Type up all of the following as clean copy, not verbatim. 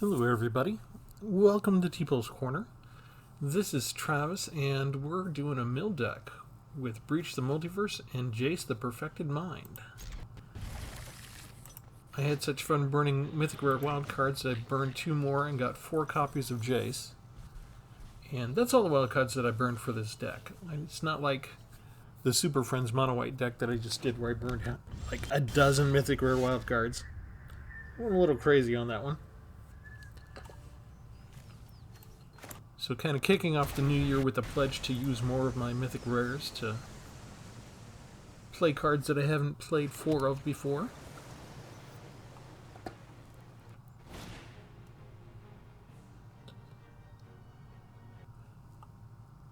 Hello everybody, welcome to Tpull's Corner. This is Travis and we're doing a mill deck with Breach the Multiverse and Jace the Perfected Mind. I had such fun burning Mythic Rare wild cards that I burned 2 more and got 4 copies of Jace. And that's all the wild cards that I burned for this deck. It's not like the Super Friends Mono White deck that I just did where I burned like a dozen Mythic Rare wild cards. Went a little crazy on that one. So kind of kicking off the new year with a pledge to use more of my Mythic Rares to play cards that I haven't played 4 of before.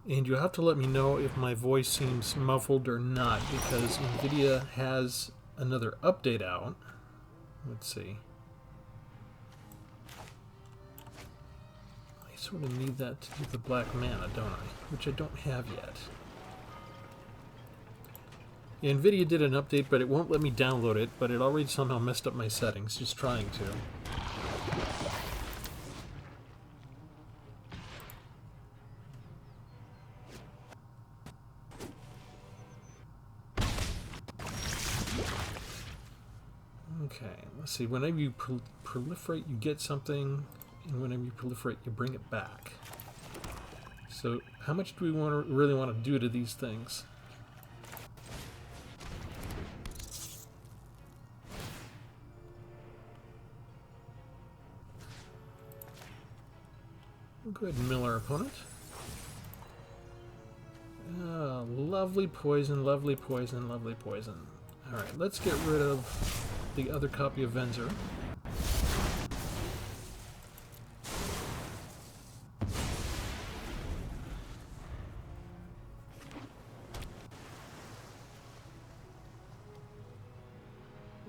And you'll have to let me know if my voice seems muffled or not, because NVIDIA has another update out. Let's see. I sort of need that to do the black mana, don't I? Which I don't have yet. Yeah, NVIDIA did an update, but it won't let me download it, but it already somehow messed up my settings, just trying to. Okay, let's see. Whenever you proliferate, you get something, and whenever you proliferate, you bring it back. So, how much do we really want to do to these things? We'll go ahead and mill our opponent. Lovely poison, lovely poison, lovely poison. Alright, let's get rid of the other copy of Venzer.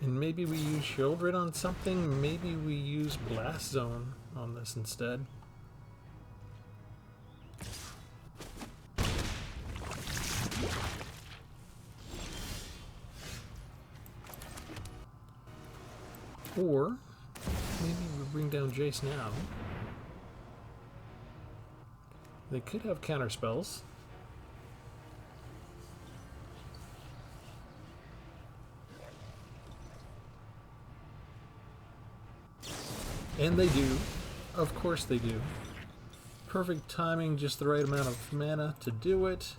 And maybe we use Shieldred on something, maybe we use Blast Zone on this instead. Or, maybe we bring down Jace now. They could have counter spells. And they do. Of course they do. Perfect timing, just the right amount of mana to do it.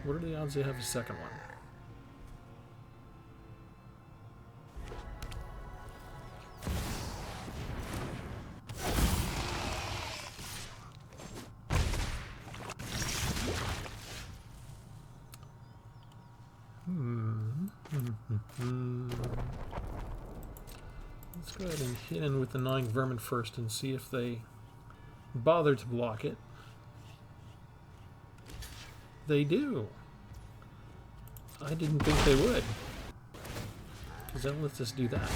What are the odds they have a second one? Let's go ahead and hit in with the Gnawing Vermin first and see if they bother to block it. They do. I didn't think they would, because that lets us do that.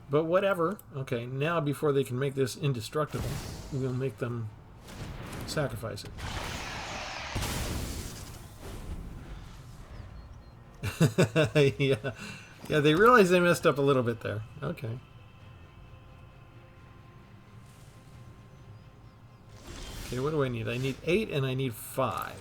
But whatever. Okay, now before they can make this indestructible, we'll make them sacrifice it. Yeah, they realize they messed up a little bit there. Okay. Okay, what do I need? I need 8 and I need 5.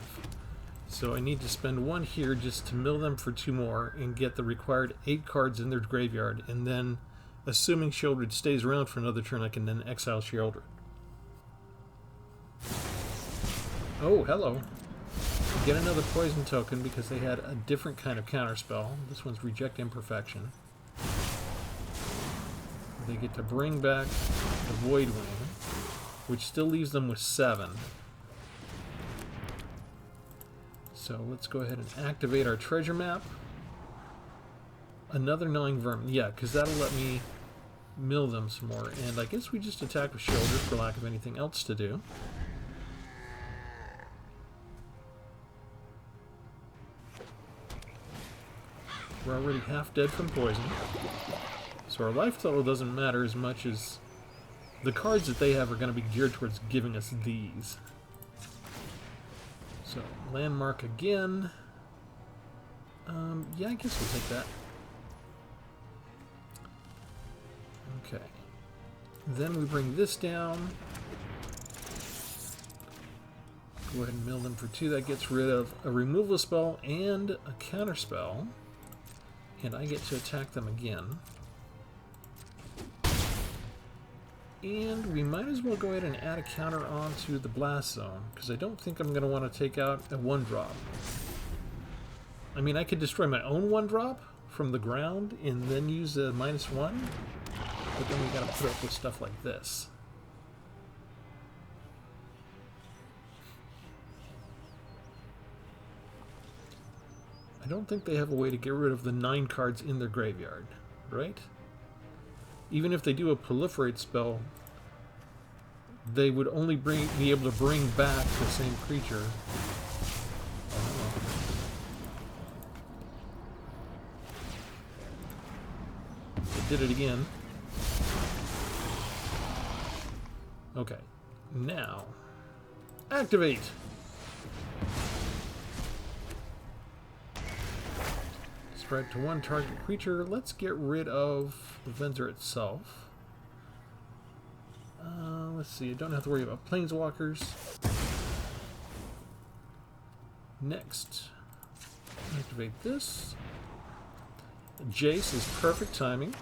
So I need to spend 1 here just to mill them for 2 more and get the required 8 cards in their graveyard, and then, assuming Shieldred stays around for another turn, I can then exile Shieldred. Oh, hello. Get another poison token because they had a different kind of counterspell. This one's Reject Imperfection. They get to bring back the Void Wing, which still leaves them with 7. So let's go ahead and activate our treasure map. Another Gnawing Vermin. Yeah, because that'll let me mill them some more. And I guess we just attack with Shieldred for lack of anything else to do. We're already half dead from poison. So our life total doesn't matter as much as the cards that they have are going to be geared towards giving us these. So, Landmark again. Yeah, I guess we'll take that. Okay. Then we bring this down. Go ahead and mill them for 2. That gets rid of a removal spell and a counter spell. And I get to attack them again. And we might as well go ahead and add a counter onto the blast zone, because I don't think I'm going to want to take out a 1-drop. I mean, I could destroy my own 1-drop from the ground and then use a -1, but then we got to put up with stuff like this. I don't think they have a way to get rid of the 9 cards in their graveyard, right? Even if they do a proliferate spell, they would only be able to bring back the same creature. They did it again. Okay, now activate. Spread to 1 target creature. Let's get rid of the Venser itself. Let's see, I don't have to worry about planeswalkers. Next, activate this. Jace is perfect timing.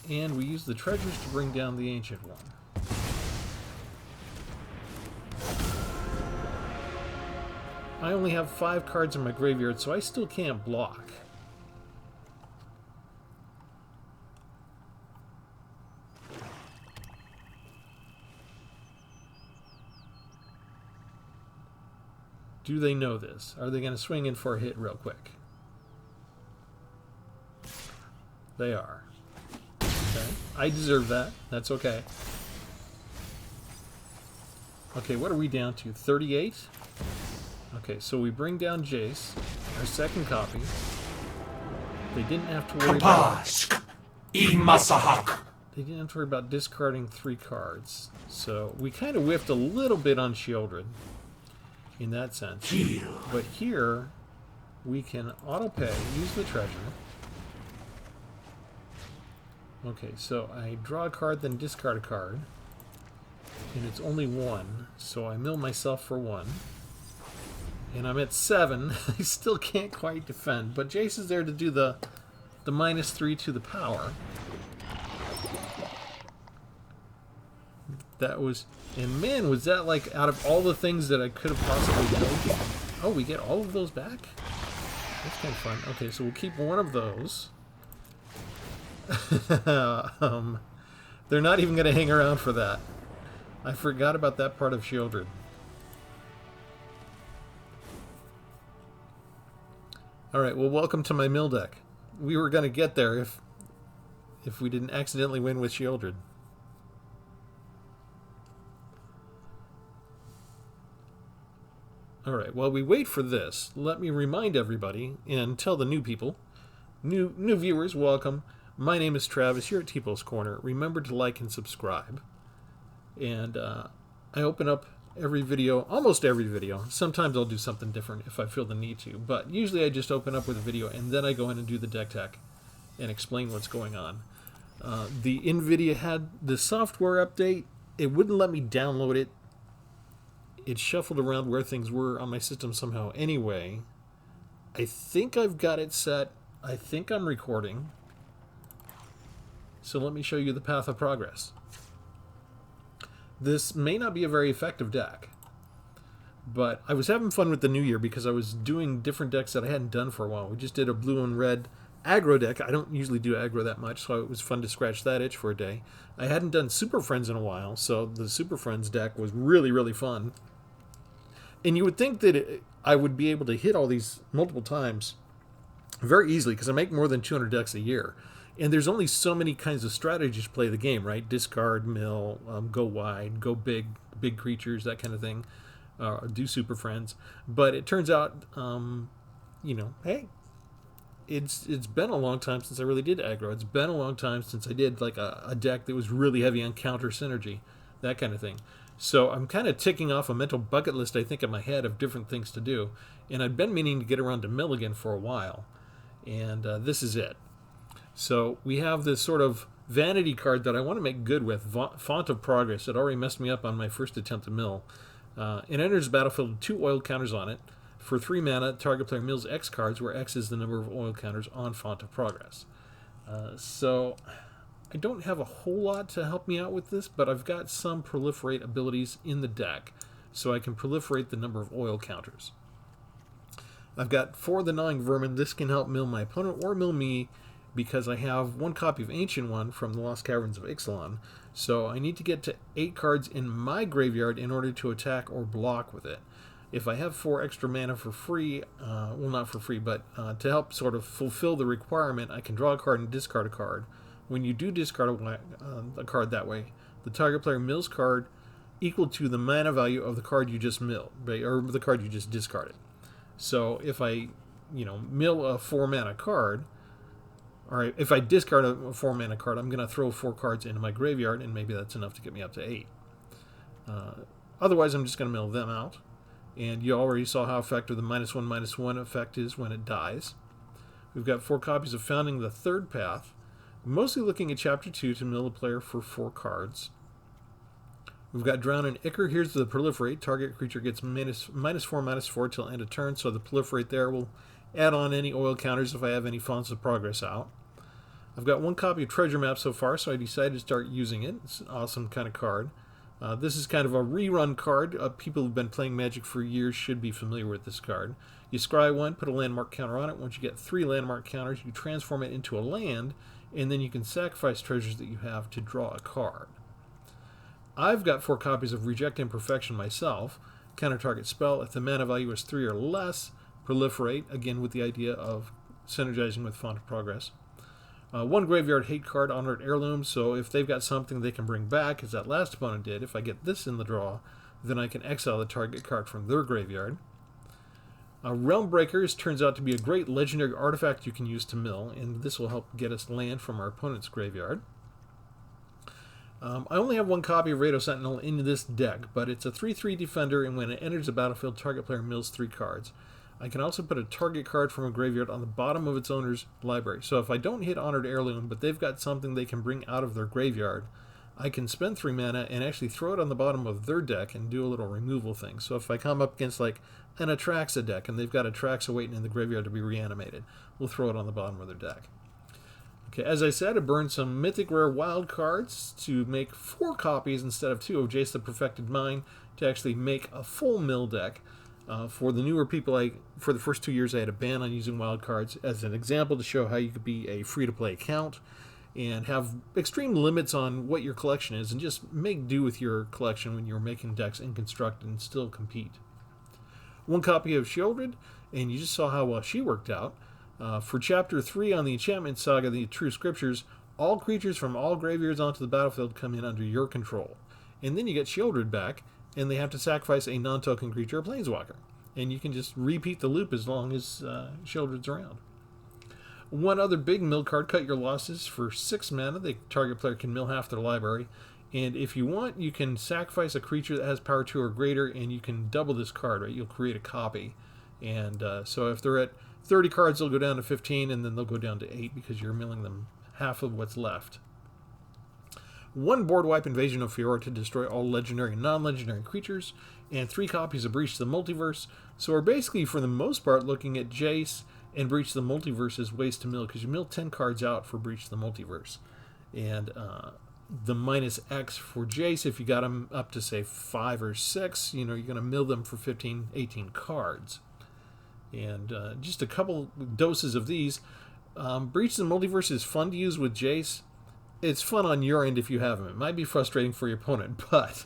And we use the treasures to bring down the Ancient One. I only have 5 cards in my graveyard, so I still can't block. Do they know this? Are they going to swing in for a hit real quick? They are. Okay. I deserve that. That's okay. Okay, what are we down to? 38? Okay, so we bring down Jace, our second copy. They didn't have to worry about... They didn't have to worry about discarding 3 cards. So we kind of whiffed a little bit on Shieldred in that sense. But here, we can auto-pay, use the treasure. Okay, so I draw a card, then discard a card. And it's only 1, so I mill myself for 1. And I'm at 7. I still can't quite defend. But Jace is there to do the -3 to the power. That was... And man, was that like out of all the things that I could have possibly done. Oh, we get all of those back? That's kind of fun. Okay, so we'll keep 1 of those. They're not even going to hang around for that. I forgot about that part of Shieldred. Alright, well, welcome to my mill deck. We were going to get there if we didn't accidentally win with Shieldred. Alright, while we wait for this, let me remind everybody and tell the new people, new viewers, welcome. My name is Travis. You're at Tpull's Corner. Remember to like and subscribe. And I open up every video, almost every video. Sometimes I'll do something different if I feel the need to. But usually I just open up with a video and then I go in and do the deck tech and explain what's going on. The NVIDIA had the software update. It wouldn't let me download it. It shuffled around where things were on my system somehow. Anyway, I think I've got it set. I think I'm recording. So let me show you the path of progress. This may not be a very effective deck, but I was having fun with the new year because I was doing different decks that I hadn't done for a while. We just did a blue and red aggro deck. I don't usually do aggro that much, so it was fun to scratch that itch for a day. I hadn't done Super Friends in a while, so the Super Friends deck was really, really fun. And you would think that I would be able to hit all these multiple times very easily because I make more than 200 decks a year. And there's only so many kinds of strategies to play the game, right? Discard, mill, go wide, go big creatures, that kind of thing. Do Super Friends. But it turns out, you know, hey, it's been a long time since I really did aggro. It's been a long time since I did like a deck that was really heavy on counter synergy, that kind of thing. So I'm kind of ticking off a mental bucket list, I think, in my head of different things to do. And I've been meaning to get around to mill again for a while. And this is it. So we have this sort of vanity card that I want to make good with, Font of Progress. It already messed me up on my first attempt to mill. It enters the battlefield with 2 oil counters on it. For 3 mana, target player mills X cards, where X is the number of oil counters on Font of Progress. So I don't have a whole lot to help me out with this, but I've got some proliferate abilities in the deck, so I can proliferate the number of oil counters. I've got 4 of the Gnawing Vermin. This can help mill my opponent or mill me, because I have 1 copy of Ancient One from the Lost Caverns of Ixalan, so I need to get to 8 cards in my graveyard in order to attack or block with it. If I have 4 extra mana for free, well, not for free, but to help sort of fulfill the requirement, I can draw a card and discard a card. When you do discard a card that way, the target player mills card equal to the mana value of the card you just milled, or the card you just discarded. So if I, mill a 4 mana card, or if I discard a 4 mana card, I'm going to throw 4 cards into my graveyard, and maybe that's enough to get me up to 8. Otherwise, I'm just going to mill them out. And you already saw how effective the -1/-1 effect is when it dies. We've got 4 copies of Founding the Third Path, mostly looking at Chapter 2 to mill a player for 4 cards. We've got Drown and Ichor. Here's the Proliferate. Target creature gets -4/-4 till end of turn, so the Proliferate there will add on any oil counters if I have any Fonts of Progress out. I've got 1 copy of Treasure Map so far, so I decided to start using it. It's an awesome kind of card. This is kind of a rerun card. People who've been playing Magic for years should be familiar with this card. You scry 1, put a landmark counter on it. Once you get 3 landmark counters, you transform it into a land, and then you can sacrifice treasures that you have to draw a card. I've got 4 copies of Reject Imperfection myself. Counter target spell. If the mana value is 3 or less, Proliferate, again with the idea of synergizing with Font of Progress. 1 Graveyard Hate card, Honored Heirloom, so if they've got something they can bring back, as that last opponent did, if I get this in the draw, then I can exile the target card from their graveyard. Realm Breakers turns out to be a great legendary artifact you can use to mill, and this will help get us land from our opponent's graveyard. I only have 1 copy of Rado Sentinel in this deck, but it's a 3/3 defender, and when it enters the battlefield, target player mills 3 cards. I can also put a target card from a graveyard on the bottom of its owner's library. So if I don't hit Honored Heirloom, but they've got something they can bring out of their graveyard, I can spend 3 mana and actually throw it on the bottom of their deck and do a little removal thing. So if I come up against like an Atraxa deck and they've got Atraxa waiting in the graveyard to be reanimated, we'll throw it on the bottom of their deck. Okay, as I said, I burned some mythic rare wild cards to make 4 copies instead of 2 of Jace the Perfected Mind to actually make a full mill deck. For the newer people, for the first 2 years I had a ban on using wild cards as an example to show how you could be a free-to-play account and have extreme limits on what your collection is and just make do with your collection when you're making decks in Construct and still compete. 1 copy of Shieldred, and you just saw how well she worked out. For Chapter 3 on the Enchantment Saga, the True Scriptures, all creatures from all graveyards onto the battlefield come in under your control. And then you get Shieldred back, and they have to sacrifice a non-token creature or planeswalker. And you can just repeat the loop as long as Shieldred's around. 1 other big mill card, Cut Your Losses. For 6 mana, the target player can mill half their library. And if you want, you can sacrifice a creature that has power 2 or greater, and you can double this card, right? You'll create a copy. And so if they're at 30 cards, they'll go down to 15, and then they'll go down to 8 because you're milling them half of what's left. 1 board wipe, Invasion of Fiora, to destroy all legendary and non-legendary creatures, and 3 copies of Breach the Multiverse. So we're basically, for the most part, looking at Jace and Breach the Multiverse as ways to mill, because you mill 10 cards out for Breach the Multiverse. And the -X for Jace, if you got them up to, say, 5 or 6, you're going to mill them for 15, 18 cards. And just a couple doses of these. Breach the Multiverse is fun to use with Jace. It's fun on your end if you have him. It might be frustrating for your opponent, but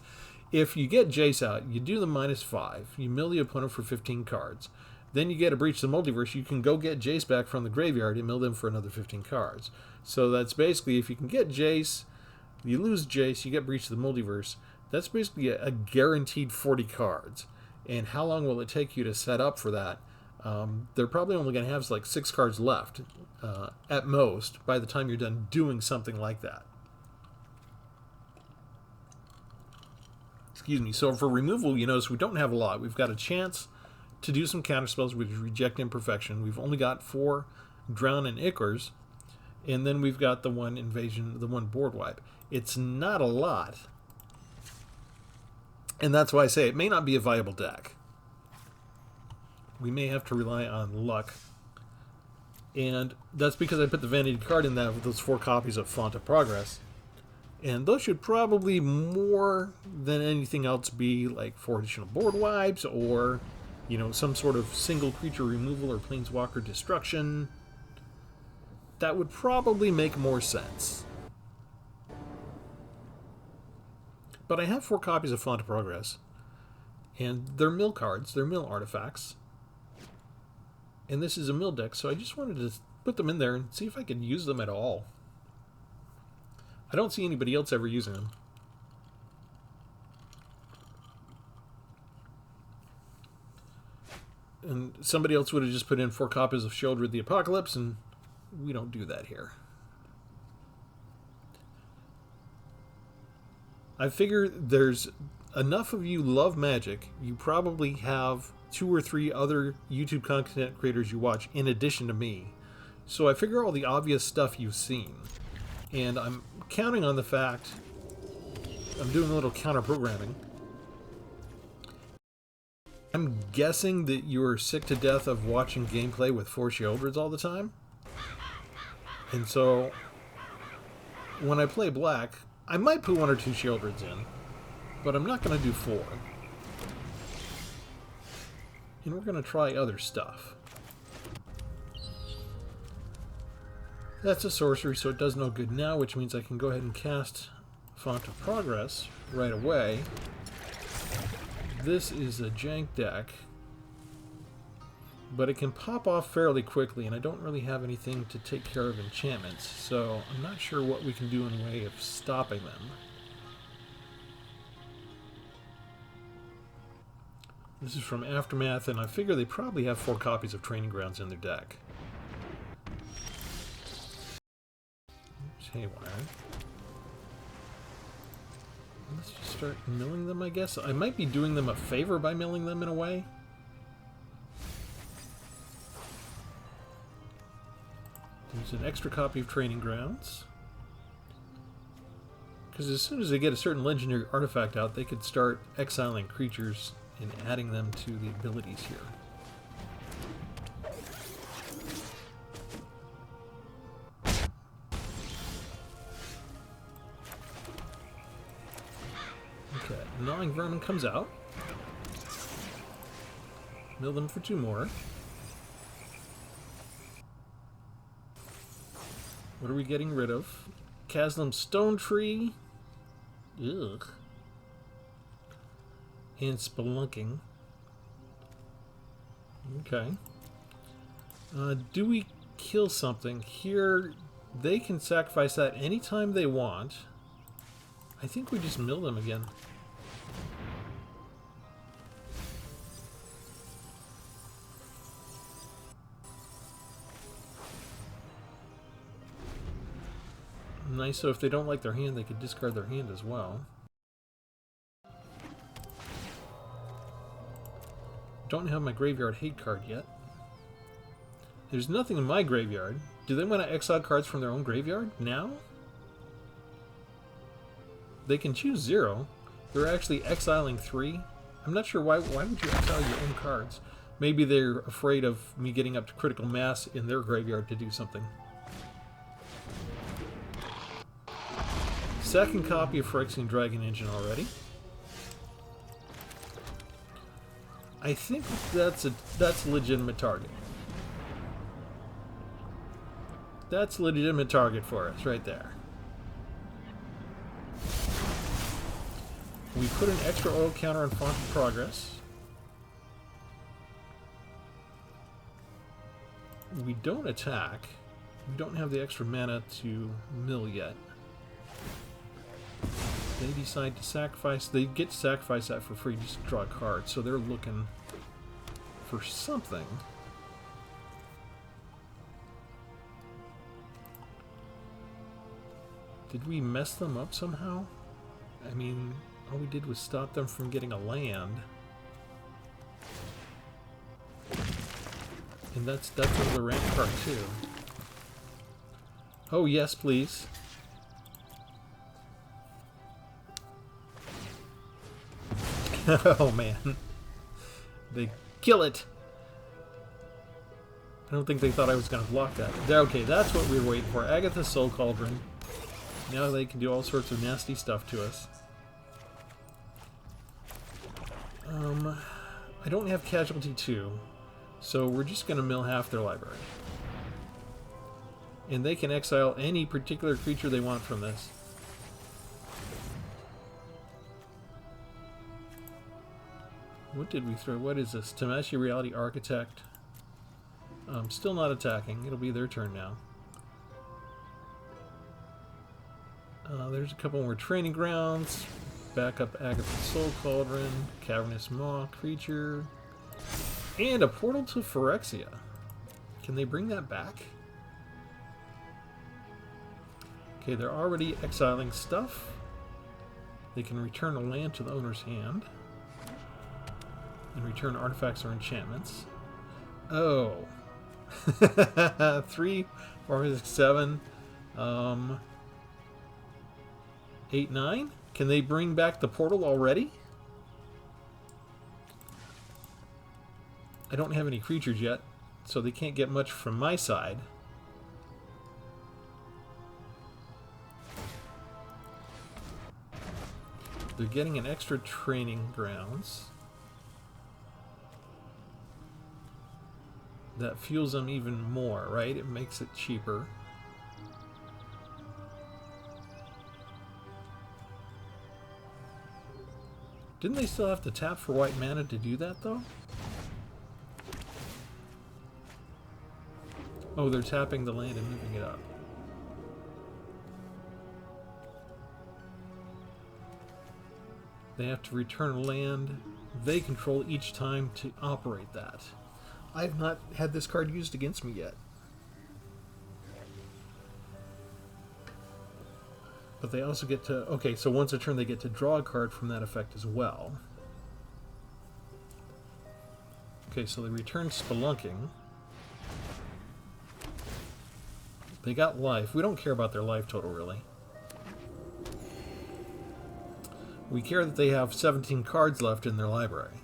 if you get Jace out, you do the -5, you mill the opponent for 15 cards. Then you get a Breach the Multiverse, you can go get Jace back from the graveyard and mill them for another 15 cards. So that's basically, if you can get Jace, you lose Jace, you get Breach the Multiverse, that's basically a guaranteed 40 cards. And how long will it take you to set up for that? They're probably only going to have like 6 cards left at most by the time you're done doing something like that. Excuse me. So for removal, you notice we don't have a lot. We've got a chance to do some counterspells with Reject Imperfection. We've only got 4 Drown and Ichors. And then we've got the one invasion, the one board wipe. It's not a lot. And that's why I say it may not be a viable deck. We may have to rely on luck. And that's because I put the vanity card in that with those 4 copies of Font of Progress. And those should probably more than anything else be like 4 additional board wipes or, you know, some sort of single creature removal or planeswalker destruction. That would probably make more sense. But I have 4 copies of Font of Progress. And they're mill cards, they're mill artifacts. And this is a mill deck, so I just wanted to put them in there and see if I could use them at all. I don't see anybody else ever using them. And somebody else would have just put in 4 copies of Sheoldred the Apocalypse, and we don't do that here. I figure there's enough of you love Magic, you probably have 2 or 3 other YouTube content creators you watch in addition to me. So I figure all the obvious stuff you've seen. And I'm counting on the fact, I'm doing a little counter programming. I'm guessing that you're sick to death of watching gameplay with 4 Sheoldreds all the time. And so when I play black, I might put 1 or 2 Sheoldreds in, but I'm not going to do 4. And we're going to try other stuff. That's a sorcery, so it does no good now, which means I can go ahead and cast Font of Progress right away. This is a jank deck, but it can pop off fairly quickly, and I don't really have anything to take care of enchantments, so I'm not sure what we can do in the way of stopping them. This is from Aftermath, and I figure they probably have 4 copies of Training Grounds in their deck. Oops, haywire. Let's just start milling them, I guess. I might be doing them a favor by milling them in a way. There's an extra copy of Training Grounds. Because as soon as they get a certain legendary artifact out, they could start exiling creatures and adding them to the abilities here. Okay, Gnawing Vermin comes out. Mill them for 2 more. What are we getting rid of? Caslim Stone Tree. Ugh. And Spelunking. Okay. Do we kill something? Here, they can sacrifice that anytime they want. I think we just mill them again. Nice, so if they don't like their hand, they could discard their hand as well. Don't have my graveyard hate card yet. There's nothing in my graveyard. Do they want to exile cards from their own graveyard now? They can choose 0. They're actually exiling 3. I'm not sure why would you exile your own cards? Maybe they're afraid of me getting up to critical mass in their graveyard to do something. Second copy of Phyrexian Dragon Engine already. I think that's a legitimate target. That's a legitimate target for us right there. We put an extra oil counter on Font of Progress. We don't attack. We don't have the extra mana to mill yet. They decide to sacrifice. They get to sacrifice that for free just to draw a card. So they're looking for something. Did we mess them up somehow? I mean, all we did was stop them from getting a land. And that's another ramp card too. Oh, yes, please. Oh, man. They kill it. I don't think they thought I was going to block that. Okay, that's what we were waiting for. Agatha's Soul Cauldron. Now they can do all sorts of nasty stuff to us. I don't have Casualty 2, so we're just going to mill half their library. And they can exile any particular creature they want from this. What did we throw? What is this? Tamashii Reality Architect. Still not attacking. It'll be their turn now. There's a couple more training grounds. Backup Agatha's Soul Cauldron. Cavernous Maw creature. And a portal to Phyrexia. Can they bring that back? Okay, they're already exiling stuff. They can return a land to the owner's hand. And return artifacts or enchantments. Oh. 3, 4, 6, 7, 8, 9? Can they bring back the portal already? I don't have any creatures yet, so they can't get much from my side. They're getting an extra training grounds. That fuels them even more, right? It makes it cheaper. Didn't they still have to tap for white mana to do that, though? Oh, they're tapping the land and moving it up. They have to return land they control each time to operate that. I have not had this card used against me yet. But they also get to... Okay, so once a turn they get to draw a card from that effect as well. Okay, so they return Spelunking. They got life. We don't care about their life total, really. We care that they have 17 cards left in their library.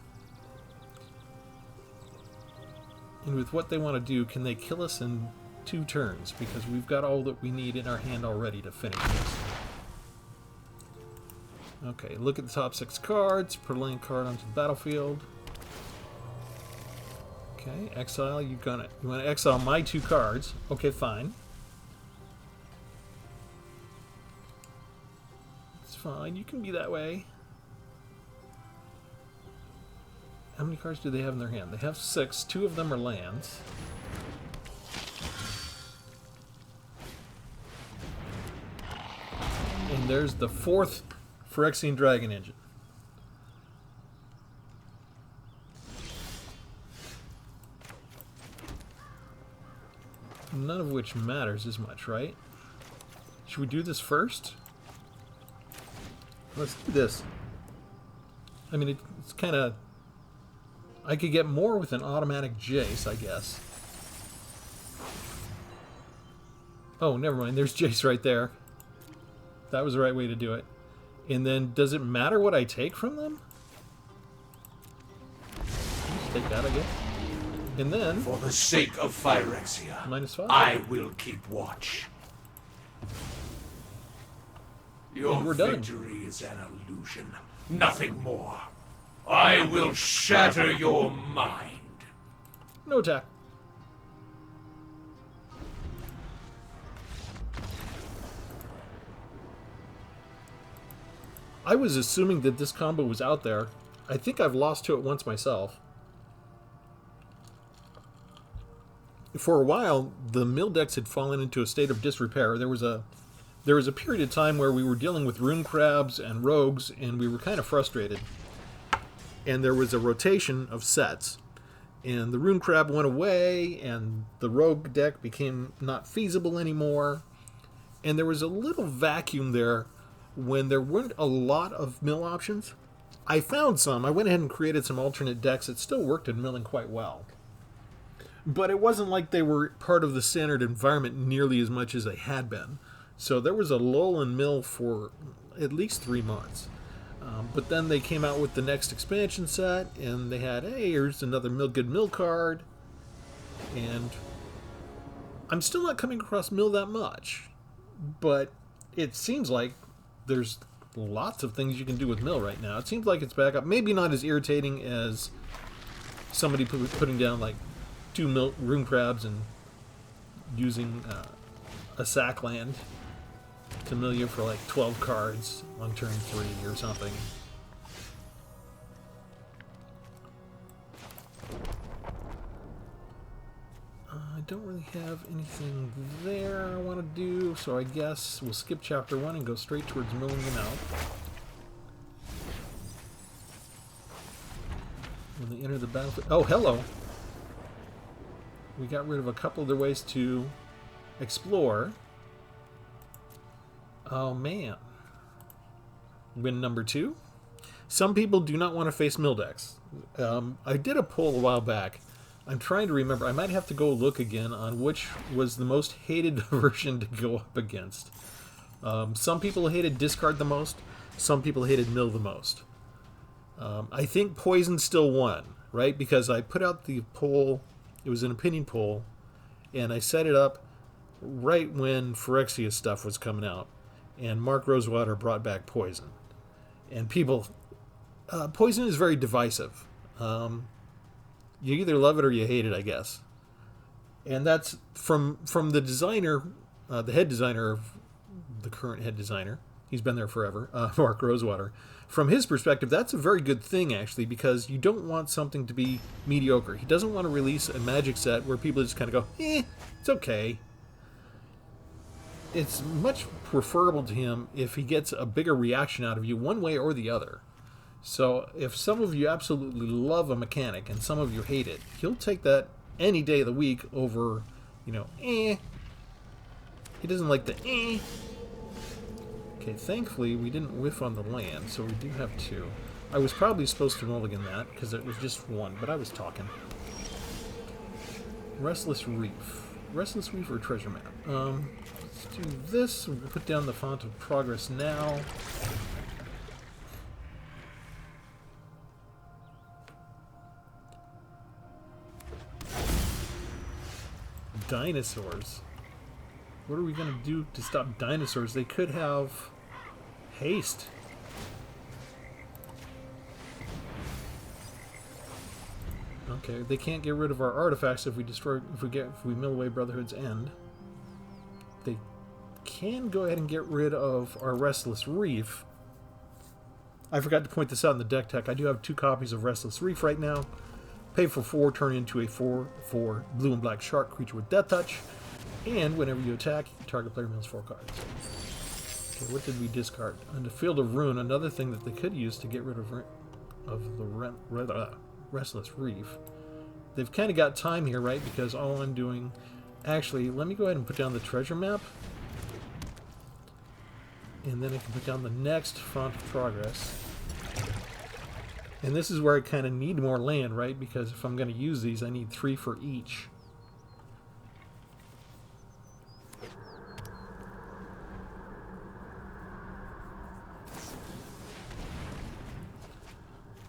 And with what they want to do, can they kill us in 2 turns? Because we've got all that we need in our hand already to finish this. Okay, look at the top 6 cards. Put a land card onto the battlefield. Okay, exile. You want to exile my 2 cards. Okay, fine. It's fine. You can be that way. How many cards do they have in their hand? They have 6. 2 of them are lands. And there's the 4th Phyrexian Dragon Engine. None of which matters as much, right? Should we do this first? Let's do this. I mean, it's kind of... I could get more with an automatic Jace, I guess. Oh, never mind. There's Jace right there. That was the right way to do it. And then, does it matter what I take from them? Just take that, I guess. And then... For the sake of Phyrexia, -5. I will keep watch. Your we're done. victory is an illusion, nothing more. I will shatter your mind. No attack. I was assuming that this combo was out there. I think I've lost to it once myself. For a while, the mill decks had fallen into a state of disrepair. There was a period of time where we were dealing with rune crabs and rogues, and we were kind of frustrated. And there was a rotation of sets. And the rune crab went away, and the rogue deck became not feasible anymore. And there was a little vacuum there when there weren't a lot of mill options. I found some. I went ahead and created some alternate decks that still worked in milling quite well. But it wasn't like they were part of the standard environment nearly as much as they had been. So there was a lull in mill for at least 3 months. But then they came out with the next expansion set, and they had, hey, here's another good mill card. And I'm still not coming across mill that much. But it seems like there's lots of things you can do with mill right now. It seems like it's back up. Maybe not as irritating as somebody putting down like 2 rune crabs and using a sack land to mill you for like 12 cards on turn 3 or something. I don't really have anything there I want to do, so I guess we'll skip chapter 1 and go straight towards milling them out. When they enter the battlefield... Oh, hello! We got rid of a couple of their ways to explore. Oh, man. Win number 2. Some people do not want to face mill decks. I did a poll a while back. I'm trying to remember. I might have to go look again on which was the most hated version to go up against. Some people hated discard the most. Some people hated mill the most. I think poison still won, right? Because I put out the poll. It was an opinion poll. And I set it up right when Phyrexia stuff was coming out. And Mark Rosewater brought back poison. And people... poison is very divisive. You either love it or you hate it, I guess. And that's from the designer, the head designer of the current head designer. He's been there forever, Mark Rosewater. From his perspective, that's a very good thing, actually, because you don't want something to be mediocre. He doesn't want to release a Magic set where people just kind of go, it's okay. It's much preferable to him if he gets a bigger reaction out of you one way or the other. So if some of you absolutely love a mechanic and some of you hate it, he'll take that any day of the week over, He doesn't like the Okay, thankfully we didn't whiff on the land, so we do have 2. I was probably supposed to mulligan that because it was just 1, but I was talking. Restless Reef. Restless Reef or treasure map? Let's do this. We'll put down the font of progress now. Dinosaurs. What are we going to do to stop dinosaurs? They could have haste. Okay, they can't get rid of our artifacts if we mill away Brotherhood's End. They can go ahead and get rid of our Restless Reef. I forgot to point this out in the deck tech. I do have 2 copies of Restless Reef right now. Pay for 4, turn into a 4/4 blue and black shark creature with Death Touch. And whenever you attack, target player mills 4 cards. Okay, what did we discard? On the Field of Ruin, another thing that they could use to get rid of the Restless Reef. They've kind of got time here, right? Because all I'm doing... Actually, let me go ahead and put down the treasure map. And then I can put down the next font of progress. And this is where I kind of need more land, right? Because if I'm going to use these, I need 3 for each.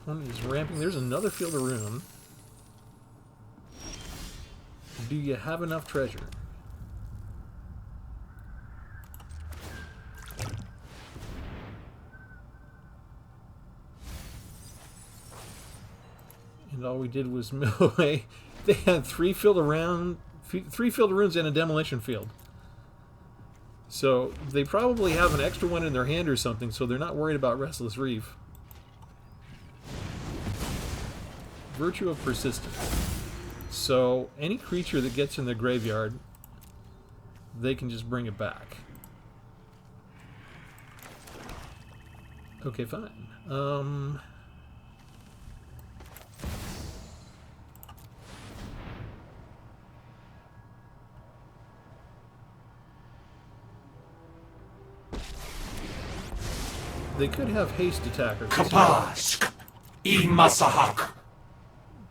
One is ramping. There's another Field of Ruin. Do you have enough treasure? And all we did was mill away. They had 3 Field of Ruins and a demolition field. So they probably have an extra one in their hand or something, so they're not worried about Restless Reef. Virtue of Persistence. So any creature that gets in the graveyard, they can just bring it back. Okay, fine. They could have haste attackers. Kapask! Imasahak!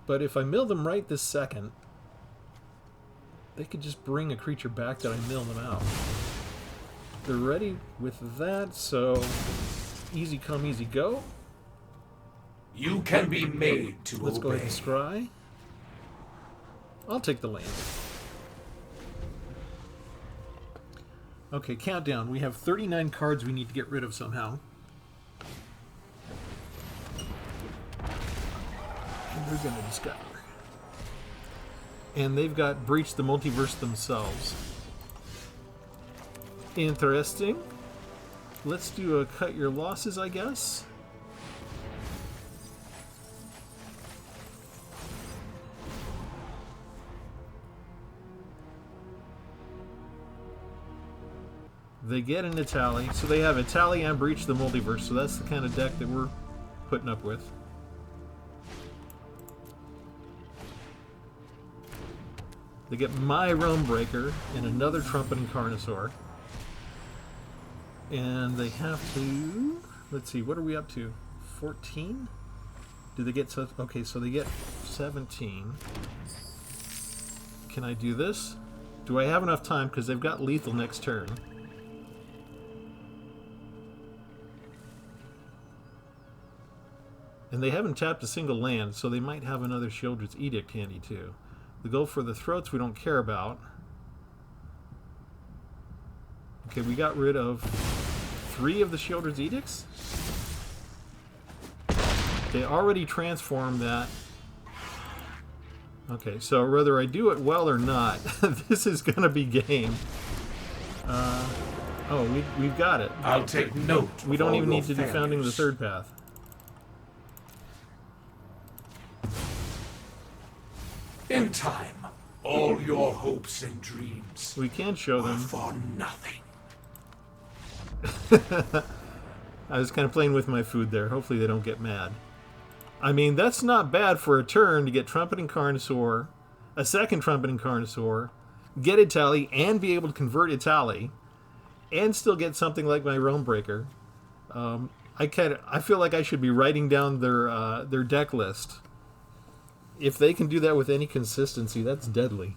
But if I mill them right this second, They could just bring a creature back that I mill them out. They're ready with that, so easy come, easy go. You can be made to Let's obey. go ahead and scry. I'll take the land. Okay, countdown. We have 39 cards we need to get rid of somehow. And we're going to discover. And they've got Breach the Multiverse themselves. Interesting. Let's do a cut your losses, I guess. They get an Itali, so they have Itali and Breach the Multiverse, so that's the kind of deck that we're putting up with. They get my Realm Breaker and another Trumpet and Carnosaur. And they have to... Let's see, what are we up to? 14? Do they get... Okay, so they get 17. Can I do this? Do I have enough time? Because they've got lethal next turn. And they haven't tapped a single land, so they might have another Sheoldred's Edict handy too. The go for the throats we don't care about. Okay, we got rid of 3 of the Sheoldred's Edicts. They already transformed that. Okay, so whether I do it well or not, this is going to be game. Oh, we've got it. I'll take note. We don't even need to do Founding of the Third Path. In time, all your hopes and dreams We can show are them. for nothing. I was kind of playing with my food there. Hopefully they don't get mad. I mean, that's not bad for a turn to get Trumpet and Carnosaur, a second Trumpet and Carnosaur, get Itali, and be able to convert Itali, and still get something like my Realm Breaker. I feel like I should be writing down their deck list. If they can do that with any consistency, that's deadly.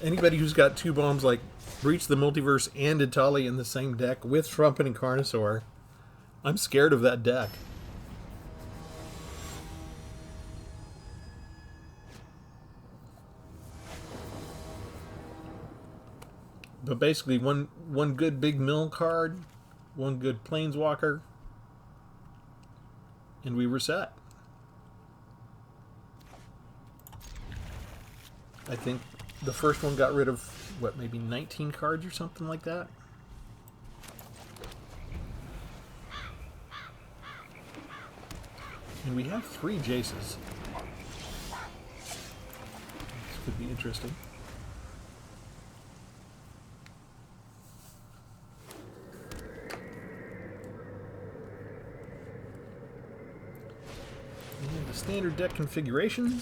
Anybody who's got 2 bombs like Breach the Multiverse and Itali in the same deck with Trumpet and Carnosaur, I'm scared of that deck. But basically, one good big mill card, one good Planeswalker, and we were set. I think the first one got rid of, what, maybe 19 cards or something like that? And we have 3 Jaces. This could be interesting. And the standard deck configuration.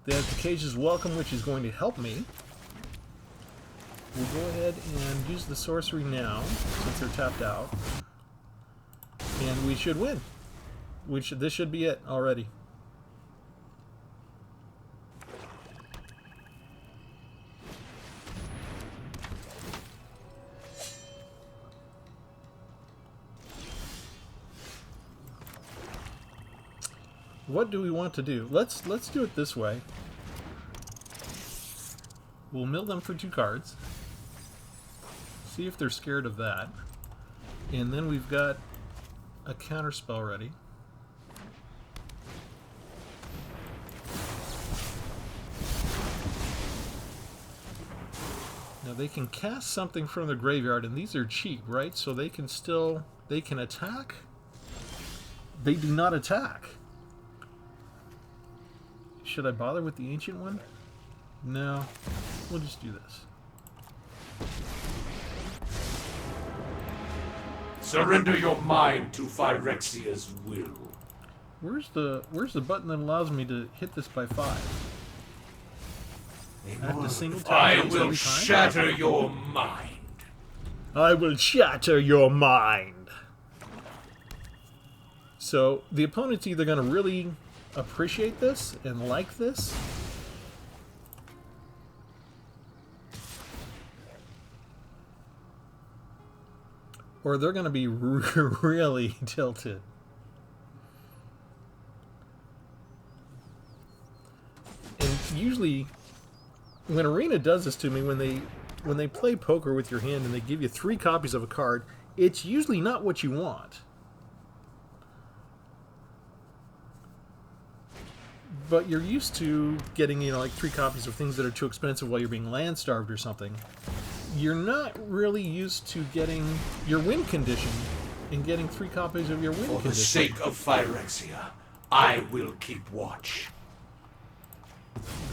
They have Takeja's Welcome, which is going to help me. We'll go ahead and use the sorcery now, since they're tapped out. And we should win. This should be it already. What do we want to do? Let's do it this way. We'll mill them for 2 cards. See if they're scared of that. And then we've got a counter spell ready. Now they can cast something from the graveyard, and these are cheap, right? So they can attack. They do not attack. Should I bother with the ancient one? No. We'll just do this. Surrender your mind to Phyrexia's will. Where's the button that allows me to hit this by 5? I have to single tap I once will every time? shatter your mind. I will shatter your mind. So the opponent's either going to really appreciate this and like this, or they're going to be really tilted. And usually, when Arena does this to me, when they play poker with your hand and they give you 3 copies of a card, it's usually not what you want. But you're used to getting, you know, like 3 copies of things that are too expensive while you're being land starved or something. You're not really used to getting your win condition and getting 3 copies of your win condition. For the sake of Phyrexia, I will keep watch.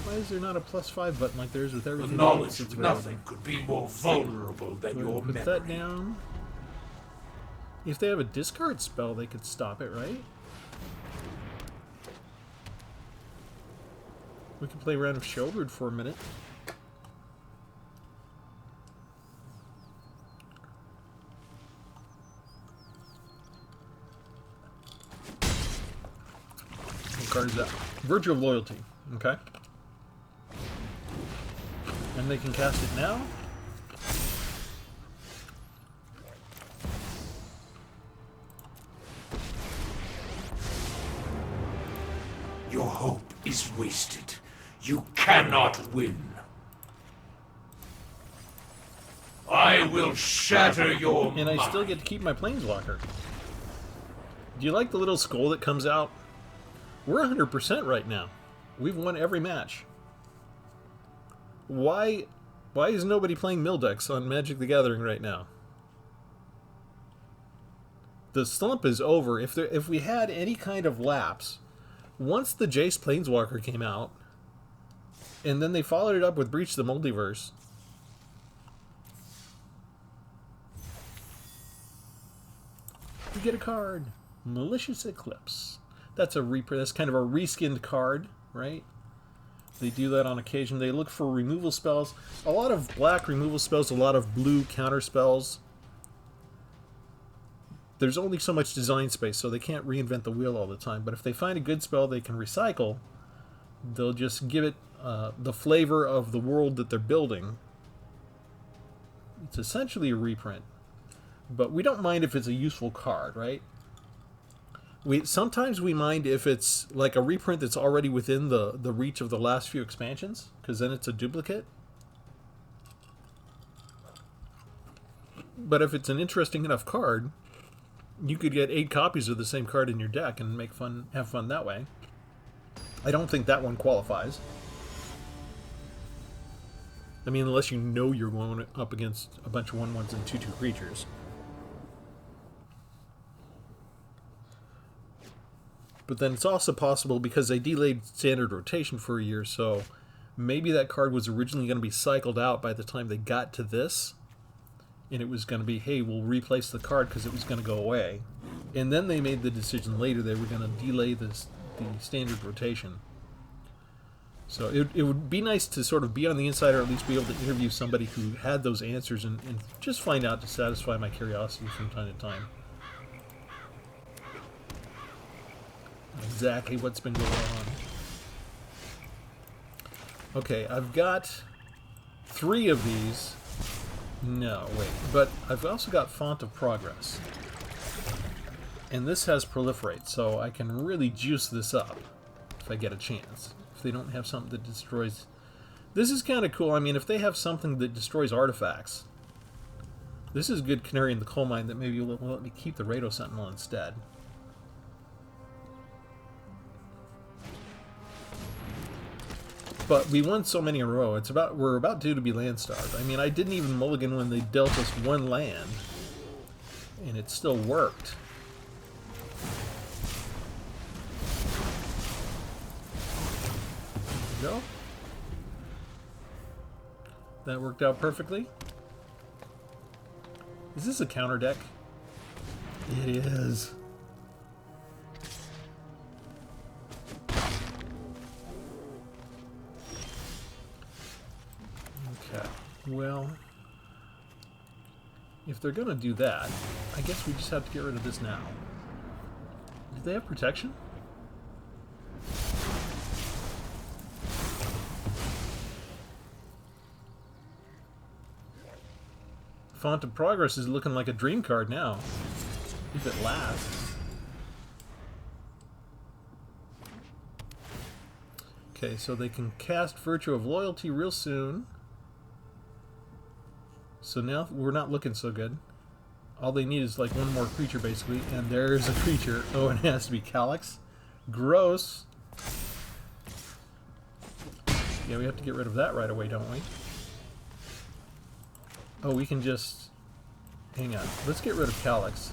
Why is there not a +5 button like there is with everything The else knowledge that's of available? nothing could be more vulnerable than your Put memory. that down. If they have a discard spell, they could stop it, right? We could play around of Shouldered for a minute. What card is that? Virtue of Loyalty. Okay. And they can cast it now. Your hope is wasted. You cannot win. I will shatter your And I mind. still get to keep my Planeswalker. Do you like the little skull that comes out? We're 100% right now. We've won every match. Why is nobody playing mill decks on Magic the Gathering right now? The slump is over. If we had any kind of lapse, once the Jace Planeswalker came out, and then they followed it up with Breach the Multiverse, you get a card. Malicious Eclipse. That's a reprint. That's kind of a reskinned card, right? They do that on occasion. They look for removal spells. A lot of black removal spells, a lot of blue counter spells. There's only so much design space, so they can't reinvent the wheel all the time. But if they find a good spell they can recycle, they'll just give it the flavor of the world that they're building. It's essentially a reprint. But we don't mind if it's a useful card, right? Sometimes we mind if it's like a reprint that's already within the reach of the last few expansions, because then it's a duplicate. But if it's an interesting enough card, you could get 8 copies of the same card in your deck and have fun that way. I don't think that one qualifies. I mean, unless you know you're going up against a bunch of 1/1s and 2/2 creatures. But then it's also possible, because they delayed standard rotation for a year, so maybe that card was originally going to be cycled out by the time they got to this, and it was going to be, hey, we'll replace the card because it was going to go away. And then they made the decision later they were going to delay the standard rotation. So it would be nice to sort of be on the inside, or at least be able to interview somebody who had those answers and just find out, to satisfy my curiosity from time to time. Exactly what's been going on. Okay, I've got 3 of these. No, wait. But I've also got Font of Progress. And this has Proliferate, so I can really juice this up if I get a chance. If they don't have something that destroys... This is kind of cool. I mean, if they have something that destroys artifacts, this is good canary in the coal mine that maybe will let me keep the Rado Sentinel instead. But we won so many in a row. We're about due to be land starved. I mean, I didn't even mulligan when they dealt us 1 land, and it still worked. There we go. That worked out perfectly. Is this a counter deck? It is. Okay, well, if they're going to do that, I guess we just have to get rid of this now. Do they have protection? Font of Progress is looking like a dream card now, if it lasts. Okay, so they can cast Virtue of Loyalty real soon. So now we're not looking so good. All they need is like one more creature basically, and there's a creature. Oh, and it has to be Calyx. Gross. Yeah, we have to get rid of that right away, don't we? Oh, we can just... Hang on. Let's get rid of Calyx.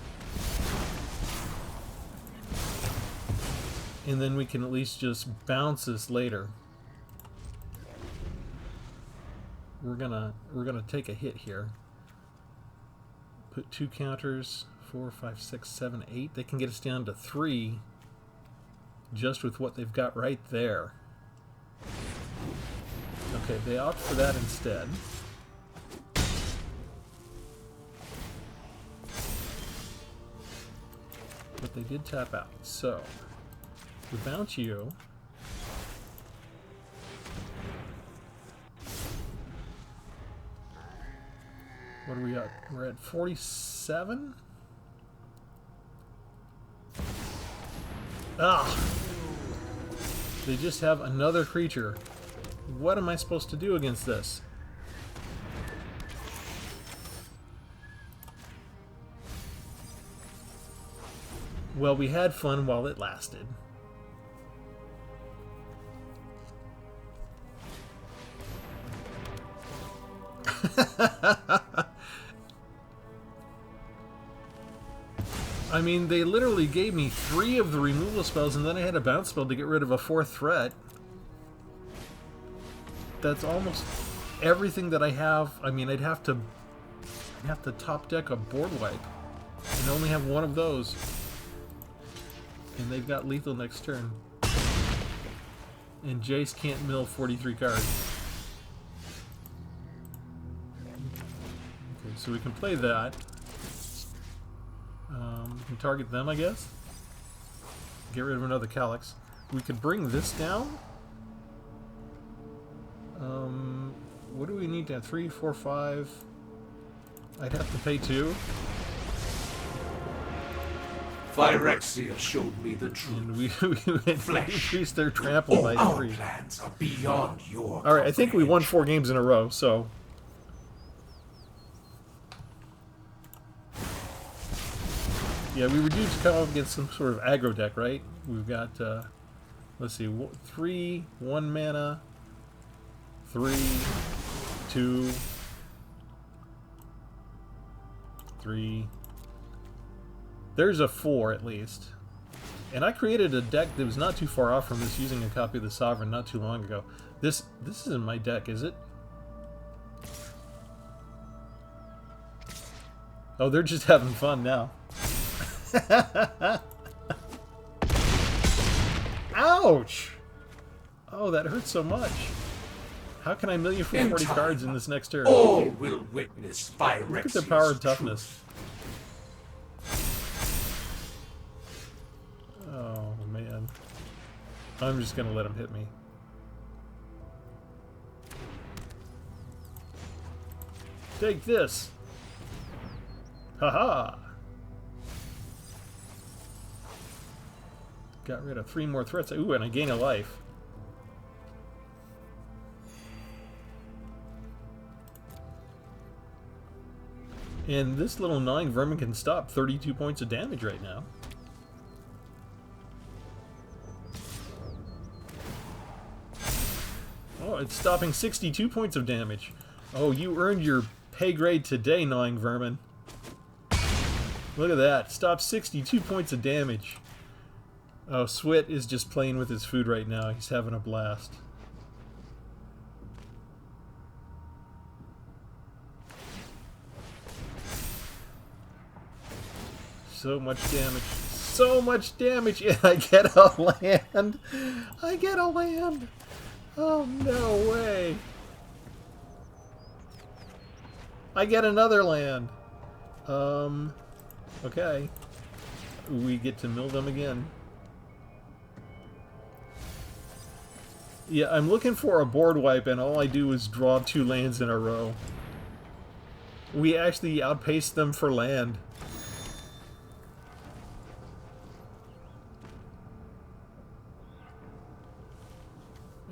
And then we can at least just bounce this later. We're gonna take a hit here. Put 2 counters, 4, 5, 6, 7, 8. They can get us down to 3 just with what they've got right there. Okay, they opt for that instead. But they did tap out. So, we bounce you. What are we at? We're at 47? Ah! They just have another creature. What am I supposed to do against this? Well, we had fun while it lasted. I mean, they literally gave me 3 of the removal spells, and then I had a bounce spell to get rid of a 4th threat. That's almost everything that I have. I mean, I'd have to top deck a board wipe, and only have one of those. And they've got lethal next turn. And Jace can't mill 43 cards. Okay, so we can play that. We can target them, I guess. Get rid of another Calyx. We could bring this down. What do we need to have? 3, 4, 5. I'd have to pay 2. Phyrexia showed me the truth. And we increased their trample by 3. Our plans are beyond your Alright, I think we won 4 games in a row, so... Yeah, we were due to come up against some sort of aggro deck, right? We've got, let's see, 3, 1 mana, 3, 2, 3. There's a 4 at least. And I created a deck that was not too far off from this using a copy of the Sovereign not too long ago. This isn't my deck, is it? Oh, they're just having fun now. Ouch! Oh, that hurts so much. How can I mill you for 40 cards in this next turn? All will witness Phyrexia's Look at their power and toughness. Oh, man. I'm just gonna let him hit me. Take this! Haha! Got rid of 3 more threats. Ooh, and I gain a life. And this little 9 vermin can stop 32 points of damage right now. Oh, it's stopping 62 points of damage. Oh, you earned your pay grade today, gnawing vermin. Look at that. Stop 62 points of damage. Oh, Swit is just playing with his food right now. He's having a blast. So much damage. So much damage! And I get a land! I get a land! Oh, no way! I get another land! Okay. We get to mill them again. Yeah, I'm looking for a board wipe, and all I do is draw 2 lands in a row. We actually outpaced them for land.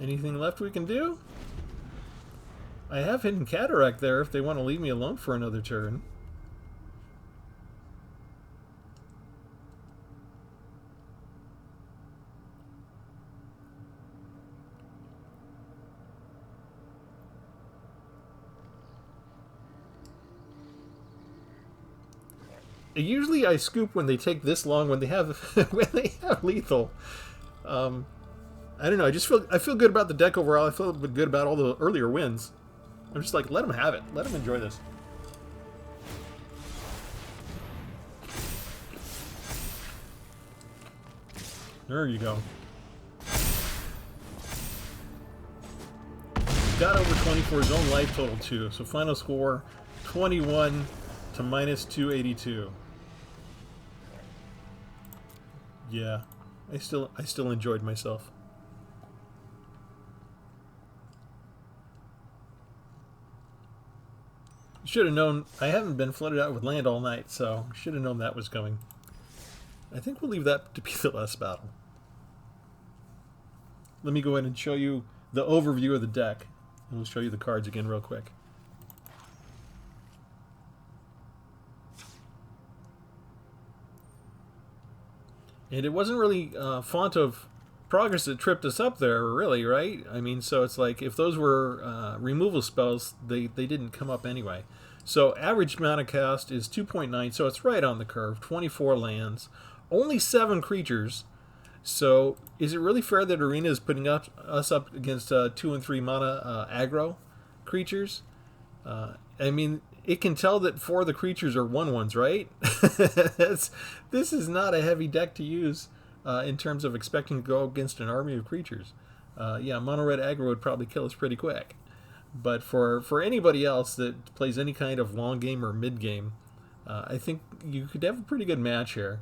Anything left we can do? I have Hidden Cataract there if they want to leave me alone for another turn. Usually I scoop when they take this long, when they have when they have lethal. I don't know. I feel good about the deck overall. I feel good about all the earlier wins. I'm just like, let them have it. Let them enjoy this. There you go. Got over 20 for his own life total too. So final score 21 to minus 282. Yeah, I still enjoyed myself. Should have known. I haven't been flooded out with land all night, so should have known that was coming. I think we'll leave that to be the last battle. Let me go ahead and show you the overview of the deck, and we'll show you the cards again real quick. And it wasn't really Font of Progress that tripped us up there, really, right? I mean, so it's like if those were removal spells, they didn't come up anyway. So average mana cast is 2.9, so it's right on the curve. 24 lands, only 7 creatures. So is it really fair that Arena is putting us up against 2 and 3 mana aggro creatures? I mean, it can tell that 4 of the creatures are 1/1s, right? This is not a heavy deck to use in terms of expecting to go against an army of creatures. Yeah, mono red aggro would probably kill us pretty quick. But for anybody else that plays any kind of long game or mid game, I think you could have a pretty good match here.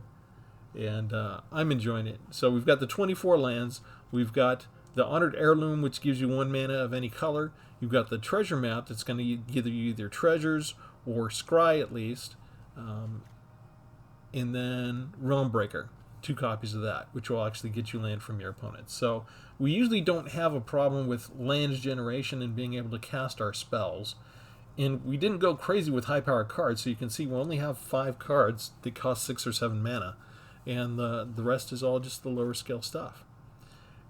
And I'm enjoying it. So we've got the 24 lands. We've got the Honored Heirloom, which gives you 1 mana of any color. You've got the treasure map that's going to give you either treasures or scry at least. And then Realm Breaker, 2 copies of that, which will actually get you land from your opponents. So we usually don't have a problem with land generation and being able to cast our spells. And we didn't go crazy with high-powered cards, so you can see we only have 5 cards that cost 6 or 7 mana. And the rest is all just the lower scale stuff.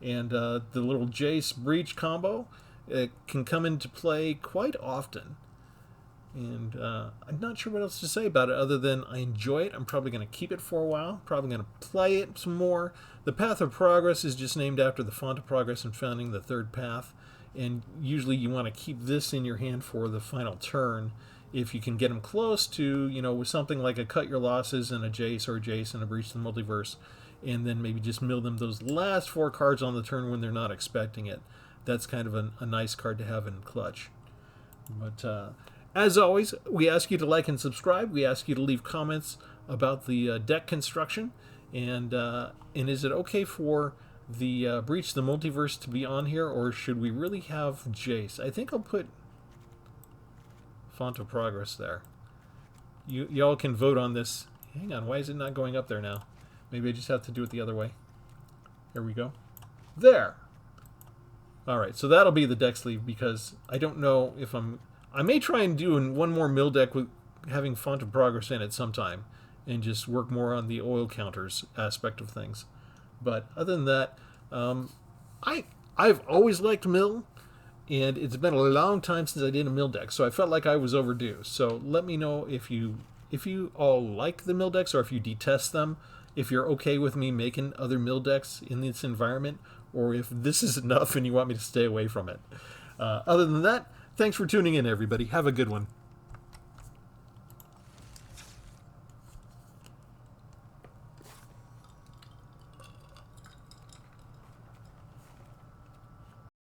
And the little Jace Breach combo, it can come into play quite often. And I'm not sure what else to say about it other than I enjoy it. I'm probably going to keep it for a while. Probably going to play it some more. The Path of Progress is just named after the Font of Progress and founding the 3rd path. And usually you want to keep this in your hand for the final turn. If you can get them close to, with something like a Cut Your Losses and a Jace or a Jace and a Breach the Multiverse, and then maybe just mill them those last 4 cards on the turn when they're not expecting it. That's kind of a nice card to have in clutch. But as always, we ask you to like and subscribe. We ask you to leave comments about the deck construction. And is it okay for the Breach the Multiverse to be on here, or should we really have Jace? I think I'll put Font of Progress there. Y'all can vote on this. Hang on, why is it not going up there now? Maybe I just have to do it the other way. There we go. There! Alright, so that'll be the deck sleeve, because I don't know if I may try and do one more mill deck with having Font of Progress in it sometime, and just work more on the oil counters aspect of things. But other than that, I've always liked mill. And it's been a long time since I did a mill deck, so I felt like I was overdue. So let me know if you all like the mill decks, or if you detest them, if you're okay with me making other mill decks in this environment, or if this is enough and you want me to stay away from it. Other than that, thanks for tuning in, everybody. Have a good one.